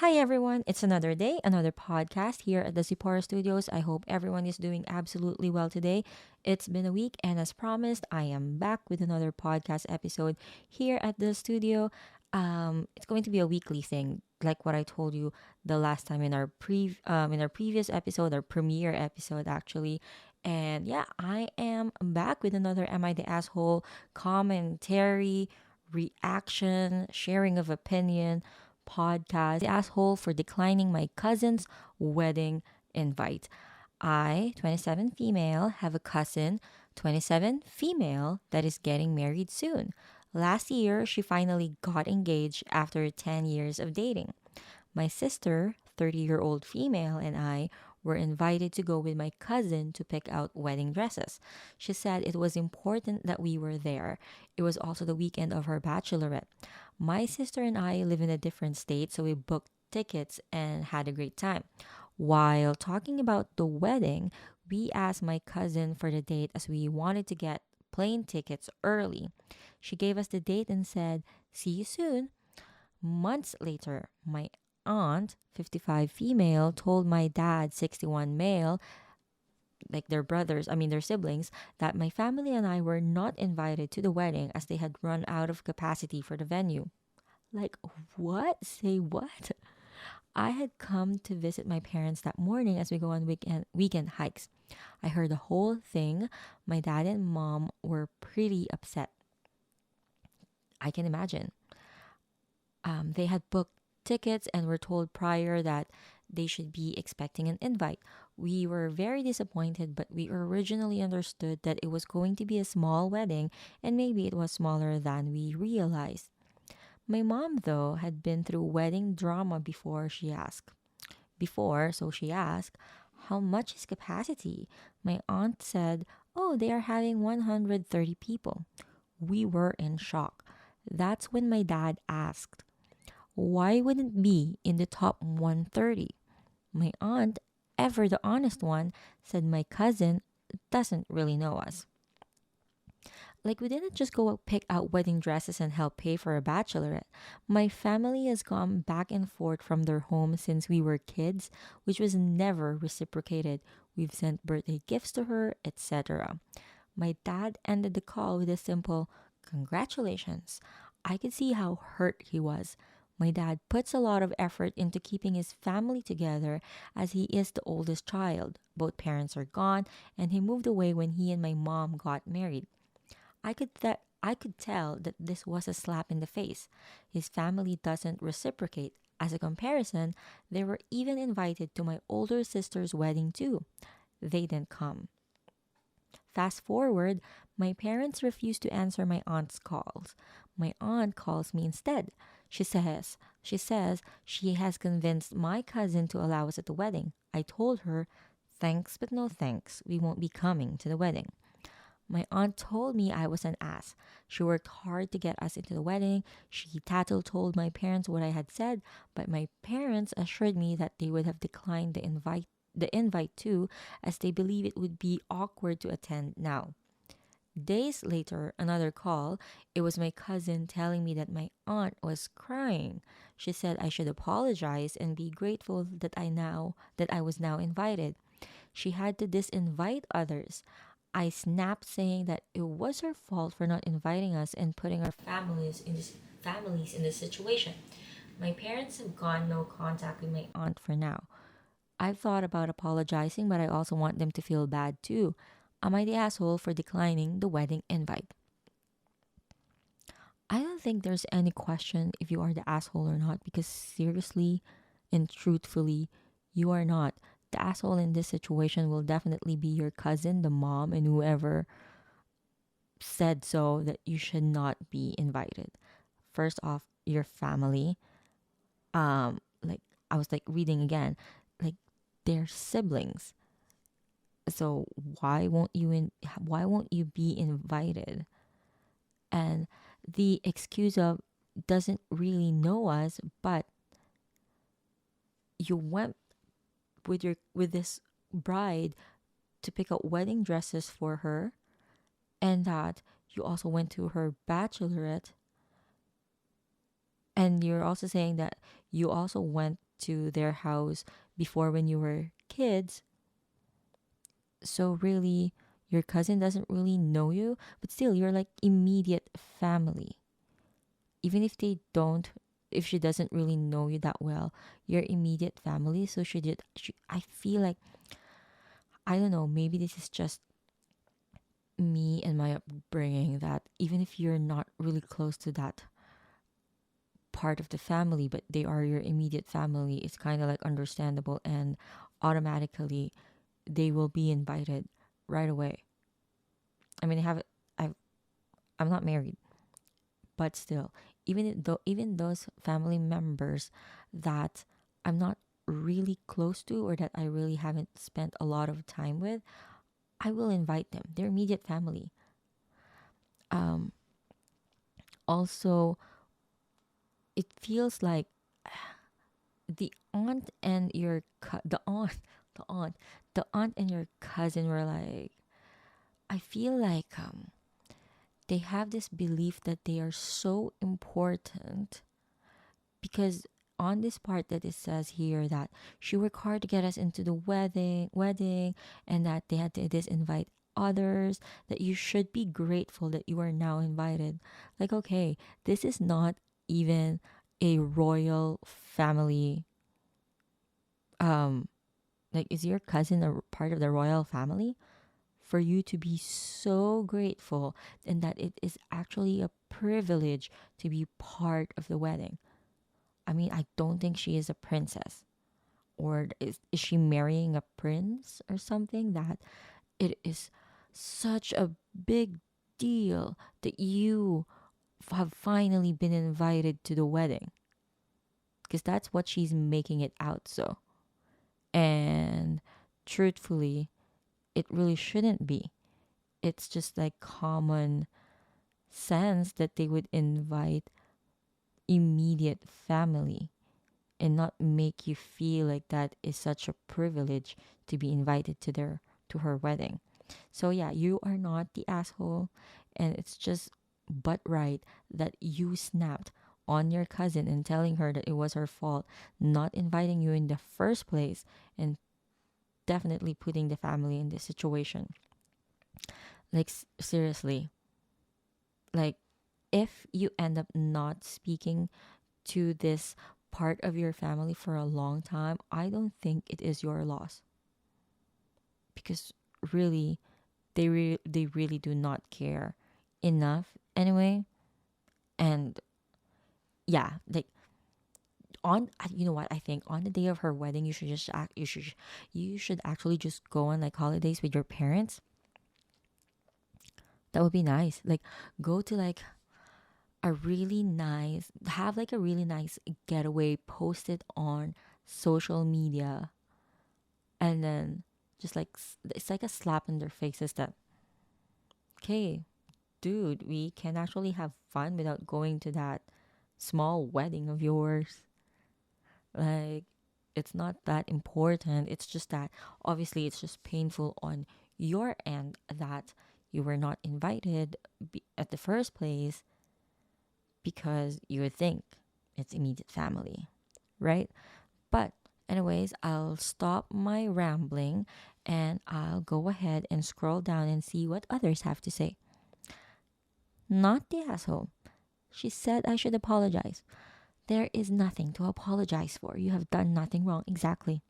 Hi everyone, it's another day, another podcast here at the Zipporra Studios. I hope everyone is doing absolutely well today. It's been a week, and as promised, I am back with another podcast episode here at the studio. It's going to be a weekly thing, like what I told you the last time in our previous episode, our premiere episode actually. And yeah, I am back with another Am I the Asshole commentary, reaction, sharing of opinion podcast. The asshole for declining my cousin's wedding invite. I, 27 female, have a cousin, 27 female, that is getting married soon. Last year, she finally got engaged after 10 years of dating. My sister, 30-year-old female, and I were invited to go with my cousin to pick out wedding dresses. She said it was important that we were there. It was also the weekend of her bachelorette. My sister and I live in a different state, so we booked tickets and had a great time. While talking about the wedding, we asked my cousin for the date as we wanted to get plane tickets early. She gave us the date and said, "See you soon." Months later, my aunt, 55 female, told my dad, 61 male, like their siblings, that my family and I were not invited to the wedding as they had run out of capacity for the venue. Like, what? Say what? I had come to visit my parents that morning as we go on weekend hikes. I heard the whole thing. My dad and mom were pretty upset. I can imagine. They had booked tickets and were told prior that they should be expecting an invite. We were very disappointed, but we originally understood that it was going to be a small wedding and maybe it was smaller than we realized. My mom, though, had been through wedding drama so she asked, "How much is capacity?" My aunt said, "Oh, they are having 130 people." We were in shock. That's when my dad asked, "Why wouldn't it be in the top 130?" My aunt, ever the honest one, said my cousin doesn't really know us. Like, we didn't just go pick out wedding dresses and help pay for a bachelorette. My family has gone back and forth from their home since we were kids, which was never reciprocated. We've sent birthday gifts to her, etc. My dad ended the call with a simple, "Congratulations." I could see how hurt he was. My dad puts a lot of effort into keeping his family together as he is the oldest child. Both parents are gone, and he moved away when he and my mom got married. I could tell that this was a slap in the face. His family doesn't reciprocate. As a comparison, they were even invited to my older sister's wedding too. They didn't come. Fast forward, my parents refused to answer my aunt's calls. My aunt calls me instead. She says she has convinced my cousin to allow us at the wedding. I told her, "Thanks but no thanks. We won't be coming to the wedding." My aunt told me I was an ass. She worked hard to get us into the wedding. She tattle told my parents what I had said, but my parents assured me that they would have declined the invite too, as they believe it would be awkward to attend now. Days later, another call. It was my cousin telling me that my aunt was crying. She said I should apologize and be grateful that I was now invited. She had to disinvite others. I snapped saying that it was her fault for not inviting us and putting our families in this situation. My parents have gone no contact with my aunt for now. I've thought about apologizing, but I also want them to feel bad too. Am I the asshole for declining the wedding invite? I don't think there's any question if you are the asshole or not, because seriously and truthfully, you are not. The asshole in this situation will definitely be your cousin, the mom, and whoever said so that you should not be invited. First off, your family. Like, I was like reading again, like, they're siblings. So why won't you be invited? And the excuse of doesn't really know us, but you went with this bride to pick out wedding dresses for her, and that you also went to her bachelorette, and you're also saying that you also went to their house before when you were kids. So really, your cousin doesn't really know you, but still, you're like immediate family. Even if they don't, if she doesn't really know you that well, you're immediate family. So I feel like, I don't know, maybe this is just me and my upbringing, that even if you're not really close to that part of the family, but they are your immediate family, it's kind of like understandable, and automatically they will be invited right away. I mean, I've, I'm not married, but still, even those family members that I'm not really close to, or that I really haven't spent a lot of time with, I will invite them. They're immediate family. Um, Also, it feels like the aunt and the aunt, the aunt, the aunt and your cousin were like. I feel like they have this belief that they are so important, because on this part that it says here that she worked hard to get us into the wedding, and that they had to disinvite others, that you should be grateful that you are now invited. Like, okay, this is not even a royal family. um like, is your cousin a part of the royal family for you to be so grateful, and that it is actually a privilege to be part of the wedding? I mean, I don't think she is a princess. Or is she marrying a prince or something? That it is such a big deal that you have finally been invited to the wedding. Because that's what she's making it out so. And truthfully, it really shouldn't be. It's just like common sense that they would invite immediate family, and not make you feel like that is such a privilege to be invited to her wedding. So yeah, you are not the asshole, and it's just but right that you snapped on your cousin and telling her that it was her fault not inviting you in the first place, and definitely putting the family in this situation. Like, seriously, like, if you end up not speaking to this part of your family for a long time, I don't think it is your loss, because really, they really do not care enough anyway. And yeah, like, you know what, I think on the day of her wedding, you should just act you should actually just go on like holidays with your parents. That would be nice. Like, go to like a really nice have like a really nice getaway, post it on social media, and then just like it's like a slap in their faces that, okay, dude, we can actually have fun without going to that small wedding of yours. Like, it's not that important. It's just that obviously it's just painful on your end that you were not invited at the first place, because you would think it's immediate family, right? But anyways, I'll stop my rambling, and I'll go ahead and scroll down and see what others have to say. Not the asshole. She said I should apologize. There is nothing to apologize for. You have done nothing wrong. Exactly.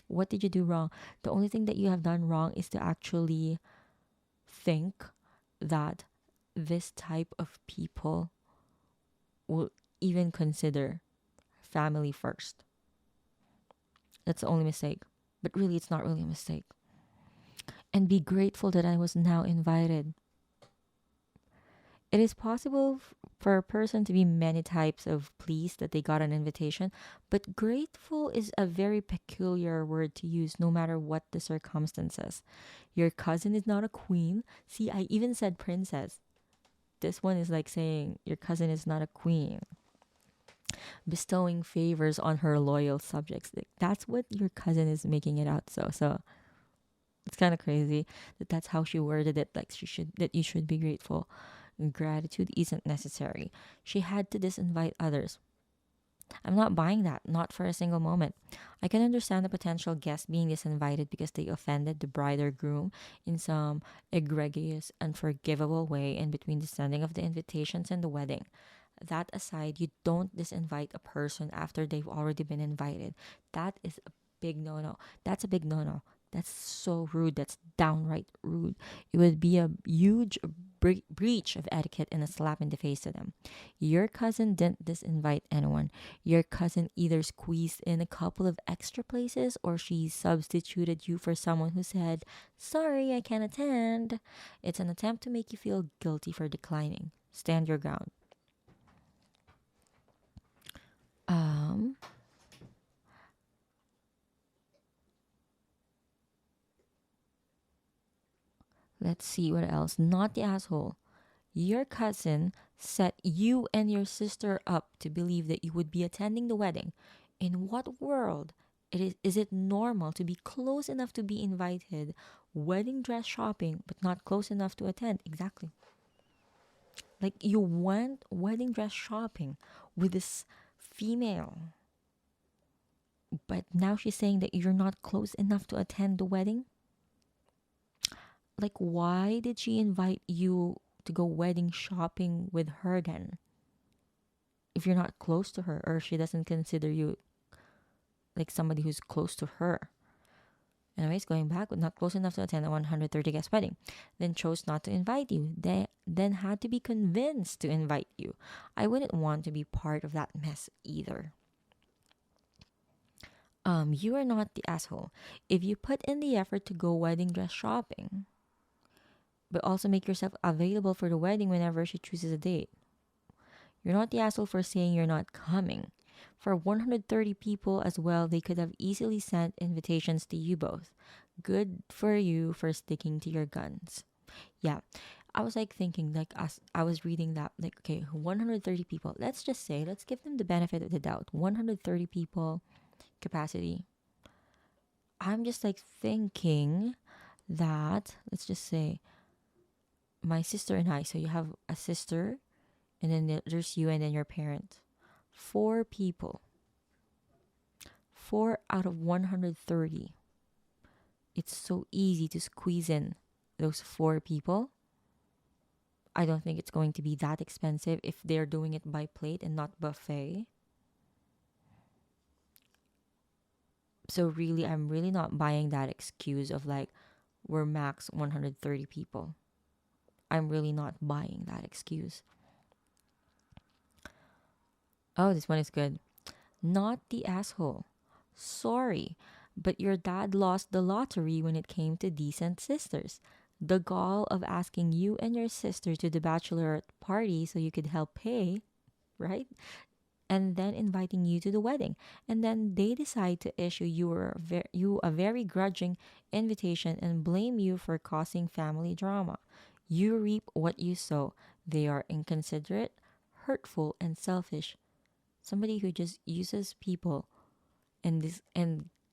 What did you do wrong? The only thing that you have done wrong is to actually think that this type of people will even consider family first. That's the only mistake. But really, it's not really a mistake. And be grateful that I was now invited. It is possible for a person to be many types of pleased that they got an invitation, but grateful is a very peculiar word to use no matter what the circumstances. Your cousin is not a queen. See, I even said princess. This one is like saying your cousin is not a queen, bestowing favors on her loyal subjects. Like, that's what your cousin is making it out so it's kind of crazy that that's how she worded it, like you should be grateful. Gratitude isn't necessary. She had to disinvite others. I'm not buying that, not for a single moment. I can understand the potential guest being disinvited because they offended the bride or groom in some egregious, unforgivable way in between the sending of the invitations and the wedding. That aside, you don't disinvite a person after they've already been invited. That is a big no no. That's a big no no. That's so rude. That's downright rude. It would be a huge breach of etiquette and a slap in the face to them. Your cousin didn't disinvite anyone. Your cousin either squeezed in a couple of extra places or she substituted you for someone who said, "Sorry, I can't attend." It's an attempt to make you feel guilty for declining. Stand your ground. Um, let's see what else. Not the asshole. Your cousin set you and your sister up to believe that you would be attending the wedding. In what world is it normal to be close enough to be invited, wedding dress shopping, but not close enough to attend? Exactly. Like you went wedding dress shopping with this female, but now she's saying that you're not close enough to attend the wedding? Like, why did she invite you to go wedding shopping with her then? If you're not close to her or she doesn't consider you like somebody who's close to her. Anyways, going back, not close enough to attend a 130 guest wedding, then chose not to invite you. They then had to be convinced to invite you. I wouldn't want to be part of that mess either. You are not the asshole. If you put in the effort to go wedding dress shopping, but also make yourself available for the wedding whenever she chooses a date. You're not the asshole for saying you're not coming. For 130 people as well, they could have easily sent invitations to you both. Good for you for sticking to your guns. Yeah, I was like thinking, like, as I was reading that, like, okay, 130 people. Let's just say, let's give them the benefit of the doubt. 130 people capacity. I'm just like thinking that, let's just say, my sister and I, so you have a sister, and then there's you, and then your parents. Four people. Four out of 130. It's so easy to squeeze in those four people. I don't think it's going to be that expensive if they're doing it by plate and not buffet. So really, I'm really not buying that excuse of like, we're max 130 people. I'm really not buying that excuse. Oh, this one is good. Not the asshole. Sorry, but your dad lost the lottery when it came to decent sisters. The gall of asking you and your sister to the bachelorette party so you could help pay, right? And then inviting you to the wedding. And then they decide to issue you a very grudging invitation and blame you for causing family drama. You reap what you sow. They are inconsiderate, hurtful, and selfish. Somebody who just uses people and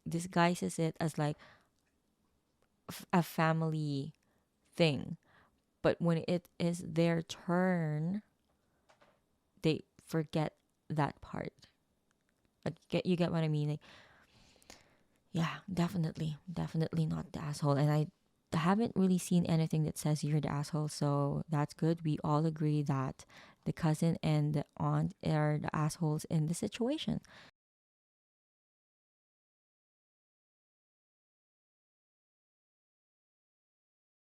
disguises it as like a family thing. But when it is their turn, they forget that part. Like, you get what I mean? Like, yeah, definitely not the asshole. And I haven't really seen anything that says you're the asshole, so that's good. We all agree that the cousin and the aunt are the assholes in the situation.